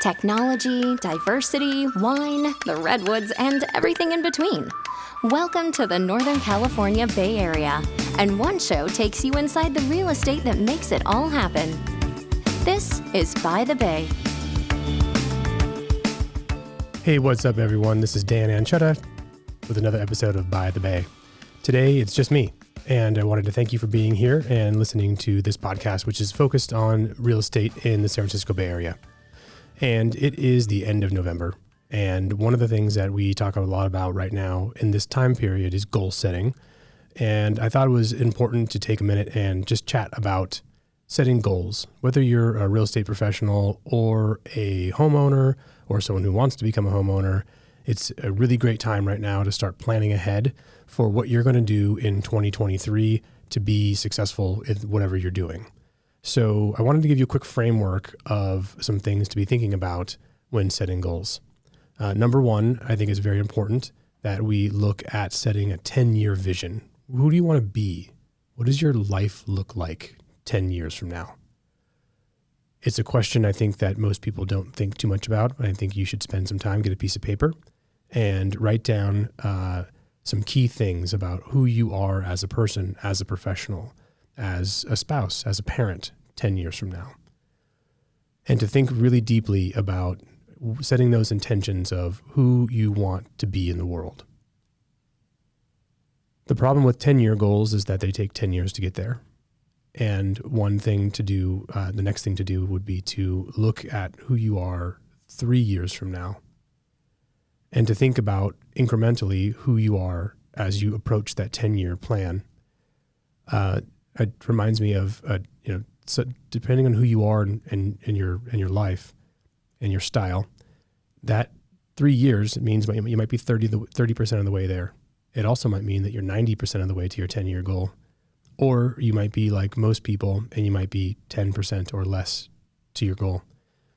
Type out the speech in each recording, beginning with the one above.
Technology, diversity, wine, the redwoods, and everything in between. Welcome to the Northern California Bay Area, and one show takes you inside the real estate that makes it all happen. This is By the Bay. Hey, what's up, everyone? This is Dan Ancheta with another episode of By the Bay. Today, it's just me, and I wanted to thank you for being here and listening to this podcast, which is focused on real estate in the San Francisco Bay Area. And it is the end of November. And one of the things that we talk a lot about right now in this time period is goal setting. And I thought it was important to take a minute and just chat about setting goals, whether you're a real estate professional or a homeowner or someone who wants to become a homeowner. It's a really great time right now to start planning ahead for what you're going to do in 2023 to be successful in whatever you're doing. So I wanted to give you a quick framework of some things to be thinking about when setting goals. Number one, I think it's very important that we look at setting a 10-year vision. Who do you want to be? What does your life look like 10 years from now? It's a question I think that most people don't think too much about, but I think you should spend some time, get a piece of paper, and write down some key things about who you are as a person, as a professional, as a spouse, as a parent 10 years from now. And to think really deeply about setting those intentions of who you want to be in the world. The problem with 10-year goals is that they take 10 years to get there. And one thing to do, the next thing to do would be to look at who you are 3 years from now and to think about incrementally who you are as you approach that 10-year plan. It reminds me of, so depending on who you are in your life and your style, that 3 years, it means you might be 30% of the way there. It also might mean that you're 90% of the way to your 10-year goal. Or you might be like most people and you might be 10% or less to your goal.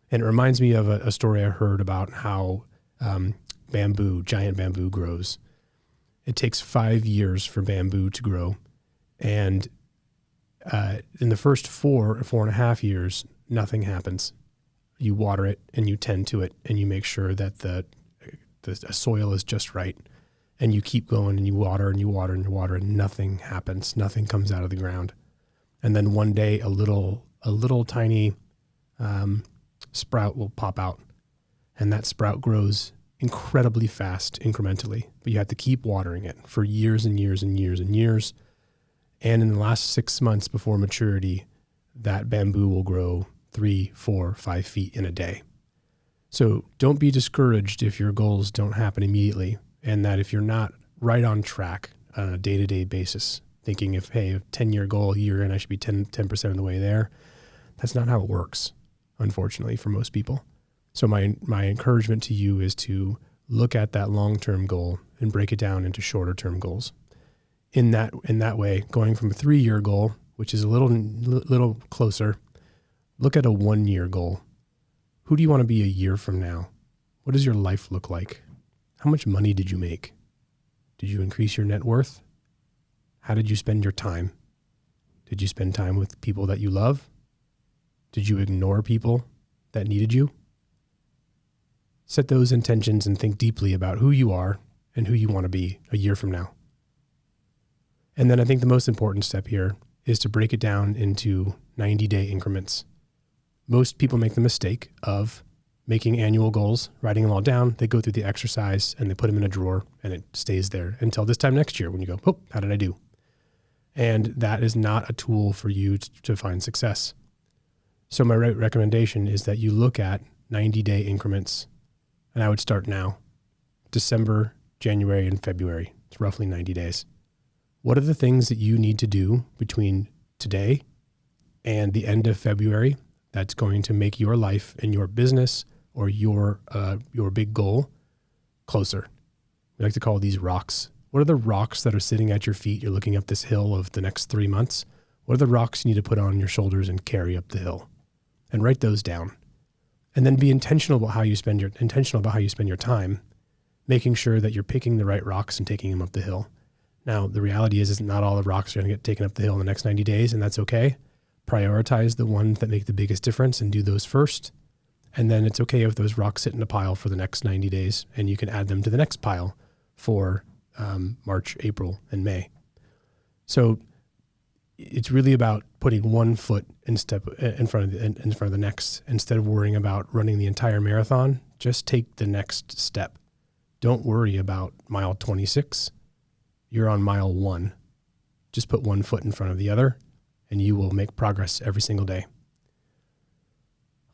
And it reminds me of a story I heard about how giant bamboo grows. It takes 5 years for bamboo to grow. And in the first 4.5 years, nothing happens. You water it and you tend to it and you make sure that the soil is just right. And you keep going and you water and you water and you water and nothing happens. Nothing comes out of the ground. And then one day a little tiny sprout will pop out. And that sprout grows incredibly fast incrementally. But you have to keep watering it for years and years and years and years. And in the last 6 months before maturity, that bamboo will grow 3, 4, 5 feet in a day. So don't be discouraged if your goals don't happen immediately. And that if you're not right on track on a day-to-day basis, thinking if, hey, a 10-year goal, a year in, I should be 10% of the way there, that's not how it works, unfortunately, for most people. So my encouragement to you is to look at that long-term goal and break it down into shorter-term goals. In that way, going from a 3-year goal, which is a little closer, look at a 1-year goal. Who do you want to be a year from now? What does your life look like? How much money did you make? Did you increase your net worth? How did you spend your time? Did you spend time with people that you love? Did you ignore people that needed you? Set those intentions and think deeply about who you are and who you want to be a year from now. And then I think the most important step here is to break it down into 90-day increments. Most people make the mistake of making annual goals, writing them all down. They go through the exercise and they put them in a drawer and it stays there until this time next year when you go, oh, how did I do? And that is not a tool for you to find success. So my recommendation is that you look at 90-day increments, and I would start now, December, January, and February. It's roughly 90 days. What are the things that you need to do between today and the end of February that's going to make your life and your business or your big goal closer? We like to call these rocks. What are the rocks that are sitting at your feet? You're looking up this hill of the next 3 months. What are the rocks you need to put on your shoulders and carry up the hill? And write those down. And then be intentional about how you spend your time, making sure that you're picking the right rocks and taking them up the hill. Now, the reality is not all the rocks are going to get taken up the hill in the next 90 days, and that's okay. Prioritize the ones that make the biggest difference and do those first. And then it's okay if those rocks sit in a pile for the next 90 days, and you can add them to the next pile for March, April, and May. So it's really about putting one foot in front of the next. Instead of worrying about running the entire marathon, just take the next step. Don't worry about mile 26. You're on mile 1. Just put one foot in front of the other, and you will make progress every single day.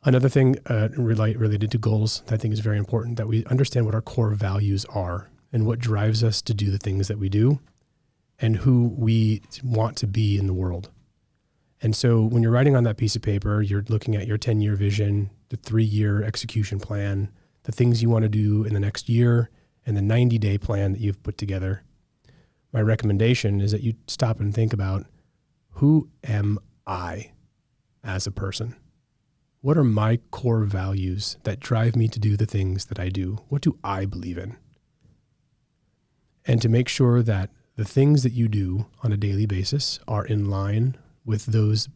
Another thing related to goals that I think is very important, that we understand what our core values are and what drives us to do the things that we do and who we want to be in the world. And so when you're writing on that piece of paper, you're looking at your 10-year vision, the 3-year execution plan, the things you want to do in the next year, and the 90-day plan that you've put together. My recommendation is that you stop and think about, who am I as a person? What are my core values that drive me to do the things that I do? What do I believe in? And to make sure that the things that you do on a daily basis are in line with the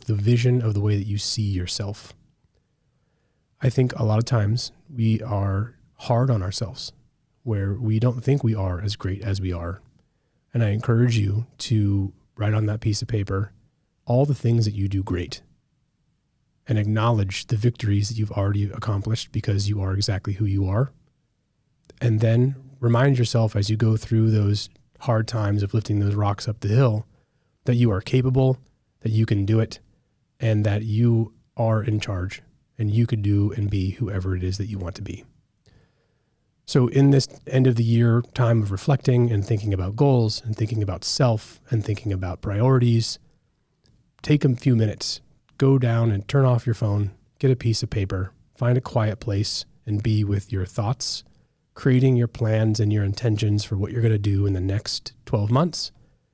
vision of the way that you see yourself. I think a lot of times we are hard on ourselves, where we don't think we are as great as we are. And I encourage you to write on that piece of paper all the things that you do great, and acknowledge the victories that you've already accomplished, because you are exactly who you are. And then remind yourself as you go through those hard times of lifting those rocks up the hill that you are capable, that you can do it, and that you are in charge, and you could do and be whoever it is that you want to be. So in this end of the year time of reflecting and thinking about goals and thinking about self and thinking about priorities, take a few minutes. Go down and turn off your phone, get a piece of paper, find a quiet place, and be with your thoughts, creating your plans and your intentions for what you're going to do in the next 12 months,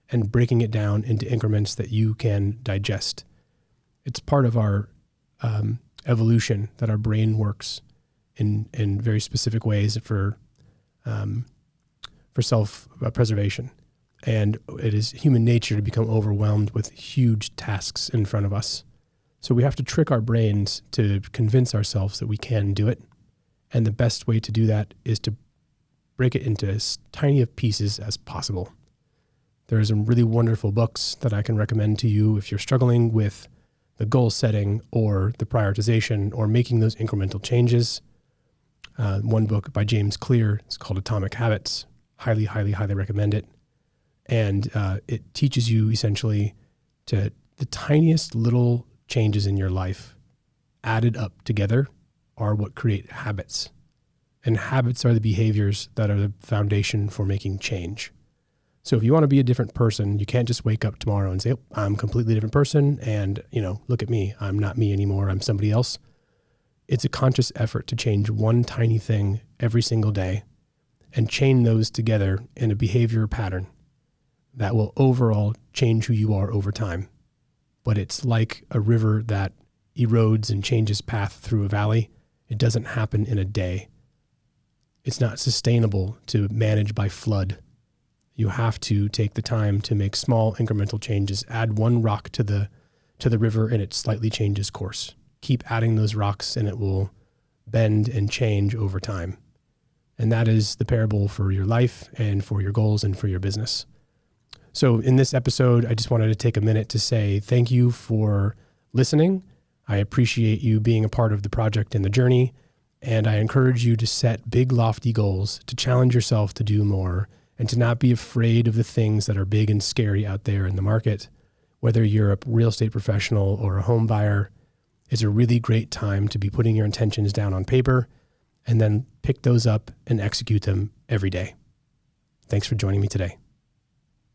and breaking it down into increments that you can digest. It's part of our evolution that our brain works in very specific ways for self-preservation. And it is human nature to become overwhelmed with huge tasks in front of us. So we have to trick our brains to convince ourselves that we can do it. And the best way to do that is to break it into as tiny of pieces as possible. There are some really wonderful books that I can recommend to you if you're struggling with the goal setting or the prioritization or making those incremental changes. One book by James Clear, it's called Atomic Habits. Highly, highly, highly recommend it. And it teaches you essentially to the tiniest little changes in your life added up together are what create habits. And habits are the behaviors that are the foundation for making change. So if you want to be a different person, you can't just wake up tomorrow and say, oh, I'm a completely different person. And, look at me. I'm not me anymore. I'm somebody else. It's a conscious effort to change one tiny thing every single day and chain those together in a behavior pattern that will overall change who you are over time. But it's like a river that erodes and changes path through a valley. It doesn't happen in a day. It's not sustainable to manage by flood. You have to take the time to make small incremental changes. Add one rock to the river and it slightly changes course. Keep adding those rocks and it will bend and change over time. And that is the parable for your life and for your goals and for your business. So in this episode, I just wanted to take a minute to say thank you for listening. I appreciate you being a part of the project and the journey. And I encourage you to set big, lofty goals, to challenge yourself to do more, and to not be afraid of the things that are big and scary out there in the market. Whether you're a real estate professional or a home buyer, it's a really great time to be putting your intentions down on paper and then pick those up and execute them every day. Thanks for joining me today.